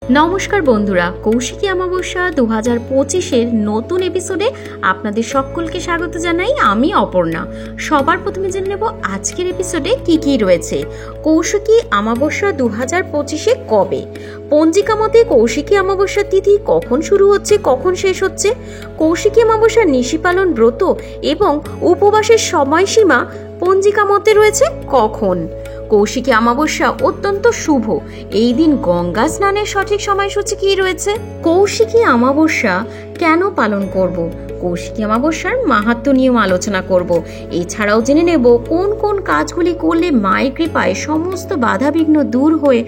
নমস্কার বন্ধুরা, কৌশিকী অমাবস্যা 2025-এর নতুন এপিসোডে আপনাদের সকলকে স্বাগত জানাই। আমি অপর্ণা। সবার প্রথমে জেনে নেব আজকের এপিসোডে কি কি রয়েছে। কৌশিকী অমাবস্যা 2025-এ কবে? পঞ্জিকা মতে কৌশিকী অমাবস্যার তিথি কখন শুরু হচ্ছে, কখন শেষ হচ্ছে? কৌশিকী অমাবস্যার নিশি পালন, ব্রত এবং উপবাসের সময়সীমা পঞ্জিকা মতে রয়েছে কখন? কৌশিকী অমাবস্যা অত্যন্ত শুভ। এই দিন গঙ্গা স্নানের সঠিক সময়সূচি কি রয়েছে? কৌশিকী অমাবস্যা কেন পালন করব? কৌশিকী অমাবস্যার মাহাত্ম্য নিয়েও আলোচনা করব। এছাড়াও জেনে নেব কোন কোন কাজগুলি করলে মায়ের কৃপায় সমস্ত বাধাবিঘ্ন দূর হয়ে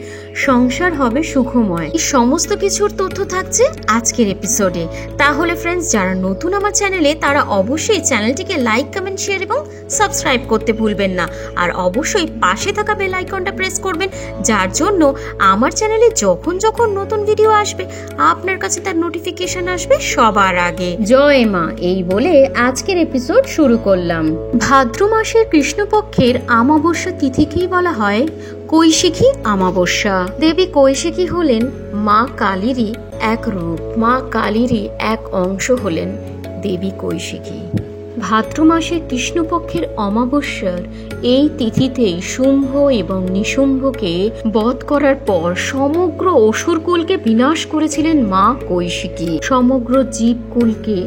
সংসার হবে সুখময়। এই সমস্ত কিছুর তথ্য থাকছে আজকের এপিসোডে। তাহলে ফ্রেন্ডস, যারা নতুন আমার চ্যানেলে তারা অবশ্যই চ্যানেলটিকে লাইক, কমেন্ট, শেয়ার এবং সাবস্ক্রাইব করতে ভুলবেন না। আর অবশ্যই পাশে থাকা বেল আইকনটা প্রেস করবেন, যার জন্য আমার চ্যানেলে যখন যখন নতুন ভিডিও আসবে আপনার কাছে তার নোটিফিকেশন আসবে সবার আগে। জয় মা, এই বলে আজকের এপিসোড শুরু করলাম। ভাদ্র মাসের কৃষ্ণপক্ষের অমাবস্যা তিথিকেই বলা হয় কৌশিকী অমাবস্যা। দেবী কৌশিকী হলেন মা কালীরই এক রূপ, মা কালীরই এক অংশ হলেন দেবী কৌশিকী। ভাদ্র মাসের কৃষ্ণপক্ষের অমাবস্যার এই তিথিতেই শুম্ভ এবং নিশুম্ভকে বধ করার পর সমগ্র অসুরকুলকে বিনাশ করেছিলেন মা কৌশিকী। সমগ্র জীবকুলকে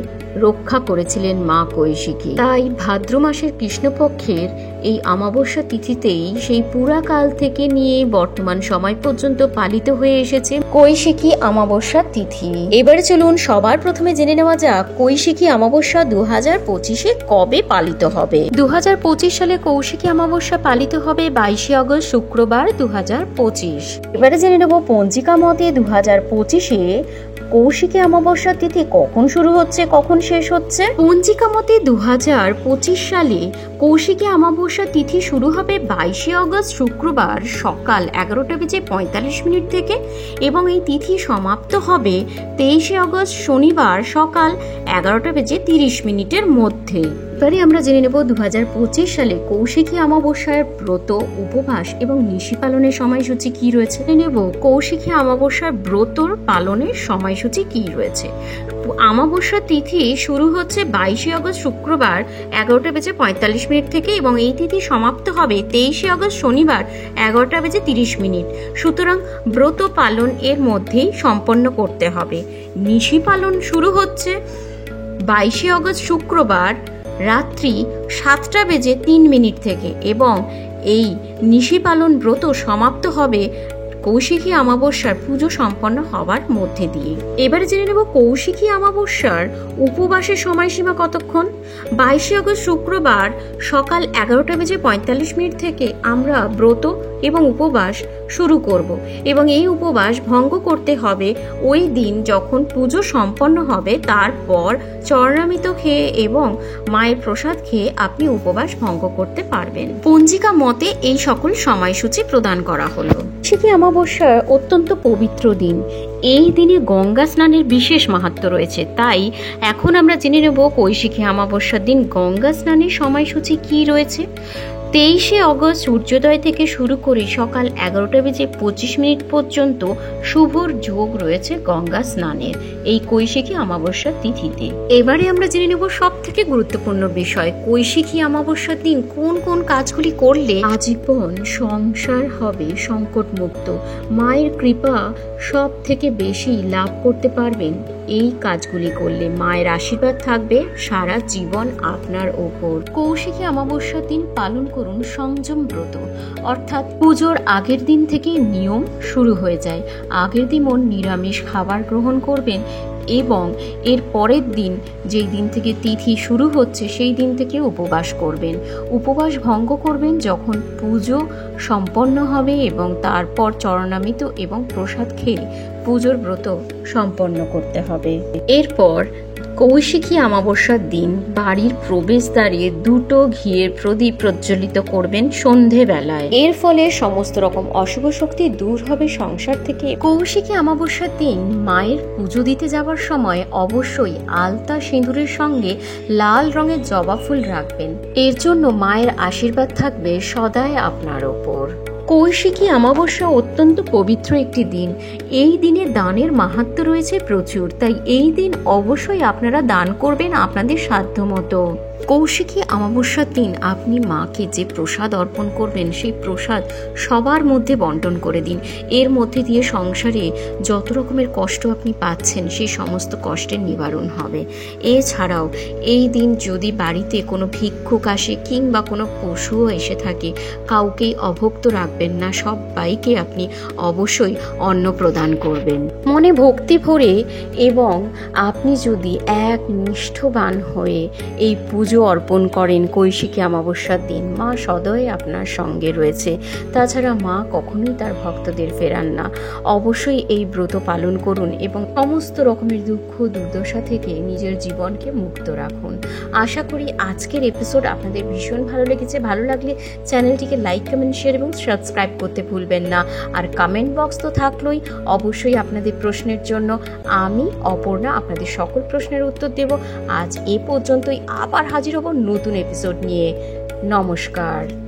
রক্ষা করেছিলেন মা কৌশিকী। তাই ভাদ্র মাসের কৃষ্ণপক্ষের এই অমাবস্যা তিথিতেই সেই পুরাকাল থেকে নিয়ে বর্তমান সময় পর্যন্ত পালিত হয়ে এসেছে কৌশিকী অমাবস্যা তিথি। এবারে চলুন সবার প্রথমে জেনে নেওয়া যাক কৌশিকী অমাবস্যা 2025-এ কবে পালিত হবে। 2025 সালে কৌশিকী অমাবস্যা পালিত হবে 22শে আগস্ট শুক্রবার 2025। এবারে জেনে নেব পঞ্জিকা মতে 2025-এ কৌশিকী অমাবস্যা তিথি কখন শুরু হচ্ছে, কখন শেষ হচ্ছে। পঞ্জিকা মতে 2025 সালে কৌশিকী অমাবস্যা তিথি শুরু হবে 22শে আগস্ট শুক্রবার সকাল 11:45 থেকে এবং এই তিথি সমাপ্ত হবে 23শে আগস্ট শনিবার সকাল 11:30 মধ্যে। এবারে আমরা জেনে নেব 2025 সালে কৌশিকী অমাবস্যার ব্রত, উপবাস এবং নিশি পালনের সময়সূচি কি রয়েছে। জেনে নেব কৌশিকী অমাবস্যার ব্রতর পালনের সময়সূচি কি রয়েছে। অমাবস্যা তিথি শুরু হচ্ছে 22শে আগস্ট শুক্রবার 11:45 থেকে এবং এই তিথি সমাপ্ত হবে 23শে আগস্ট শনিবার 11:30। সুতরাং ব্রত পালন এর মধ্যেই সম্পন্ন করতে হবে। নিশি পালন শুরু হচ্ছে 22শে আগস্ট শুক্রবার রাত্রি 7:03 থেকে এবং এই নিশি পালন ব্রত সমাপ্ত হবে কৌশিকী অমাবস্যার পুজো সম্পন্ন হবার মধ্যে দিয়ে। এবারে জেনে নেব কৌশিকী অমাবস্যার উপবাসের সময়সীমা কতক্ষণ। 22শে আগস্ট শুক্রবার সকাল 11:45 থেকে আমরা ব্রত এবং উপবাস শুরু করব এবং এই উপবাস ভঙ্গ করতে হবে ওই দিন যখন পুজো সম্পন্ন হবে। তারপর চরণামৃত খেয়ে এবং মায়ের প্রসাদ খেয়ে আপনি উপবাস ভঙ্গ করতে পারবেন। পঞ্জিকা মতে এই সকল সময়সূচি প্রদান করা হলো। কৌশিকী অমাবস্যা অত্যন্ত পবিত্র দিন। এই দিনে গঙ্গা স্নানের বিশেষ মাহাত্ম্য রয়েছে। তাই এখন আমরা জেনে নেব কৌশিকী অমাবস্যার দিন গঙ্গা স্নানের সময়সূচি কি রয়েছে। 23শে আগস্ট সূর্যোদয় থেকে শুরু করে সকাল 11:25 পর্যন্ত শুভর যোগ রয়েছে গঙ্গা স্নানের এই কৌশিকী অমাবস্যা তিথিতে। এবারে আমরা জেনে নেব সব থেকে গুরুত্বপূর্ণ বিষয়, কৌশিকী অমাবস্যার দিন কোন কোন কাজগুলি করলে আজীবন সংসার হবে সংকট মুক্ত, মায়ের কৃপা সব থেকে বেশি লাভ করতে পারবেন। এই কাজগুলি করলে মায়ের আশীর্বাদ থাকবে সারা জীবন আপনার ওপর। কৌশিকী অমাবস্যার দিন পালন করুন সংযম ব্রত, অর্থাৎ পুজোর আগের দিন থেকে নিয়ম শুরু হয়ে যায়। আগের দিন নিরামিষ খাবার গ্রহণ করবেন এবং এর পরের দিন যেই দিন থেকে তিথি শুরু হচ্ছে সেই দিন থেকে উপবাস করবেন। উপবাস ভঙ্গ করবেন যখন পুজো সম্পন্ন হবে এবং তারপর চরণামৃত এবং প্রসাদ খেয়ে পুজোর ব্রত সম্পন্ন করতে হবে। এরপর কৌশিকী অমাবস্যার দিন বাড়ির প্রবেশদ্বারে 2টো ঘিয়ের প্রদীপ প্রজ্বলিত করবেন সন্ধেবেলায়। এর ফলে সমস্ত রকম অশুভ শক্তি দূর হবে সংসার থেকে। কৌশিকী অমাবস্যার দিন মায়ের পুজো দিতে যাবার সময় অবশ্যই আলতা সিঁদুরের সঙ্গে লাল রঙের জবা ফুল রাখবেন। এর জন্য মায়ের আশীর্বাদ থাকবে সদাই আপনার ওপর। কৌশিকী অমাবস্যা অত্যন্ত পবিত্র একটি দিন। এই দিনে দানের মাহাত্ম্য রয়েছে প্রচুর, তাই এই দিন অবশ্যই আপনারা দান করবেন আপনাদের সাধ্যমতো। কৌশিকী অমাবস্যার দিন আপনি মাকে যে প্রসাদ অর্পণ করবেন সেই প্রসাদ সবার মধ্যে বন্টন করে দিন। এর মধ্যে দিয়ে সংসারে যত রকমের কষ্ট আপনি পাচ্ছেন সেই সমস্ত কষ্টের নিবারণ হবে। এছাড়াও এই দিন যদি বাড়িতে কোনো ভিক্ষুক আসে কিংবা কোনো পশুও এসে থাকে, কাউকেই অভুক্ত রাখবেন না, সবাইকে আপনি অবশ্যই অন্ন প্রদান করবেন মনে ভক্তি ভরে। এবং আপনি যদি এক নিষ্ঠবান হয়ে এই পুজো অর্পণ করেন কৌশিকী অমাবস্যার দিন, মা সদয় আপনার সঙ্গে রয়েছে। তাছাড়া মা কখনোই তার ভক্তদের ফেরান না। অবশ্যই এই ব্রত পালন করুন এবং সমস্ত রকমের দুঃখ দুর্দশা থেকে নিজের জীবনকে মুক্ত রাখুন। আশা করি আজকের এপিসোড আপনাদের ভীষণ ভালো লেগেছে। ভালো লাগলে চ্যানেলটিকে লাইক, কমেন্ট, শেয়ার এবং সাবস্ক্রাইব করতে ভুলবেন না। আর কমেন্ট বক্স তো থাকলোই, অবশ্যই আপনাদের প্রশ্নের জন্য আমি অপর্ণা আপনাদের সকল প্রশ্নের উত্তর দেব। আজ এ পর্যন্তই, আবার হাজির হব নতুন এপিসোড নিয়ে। নমস্কার।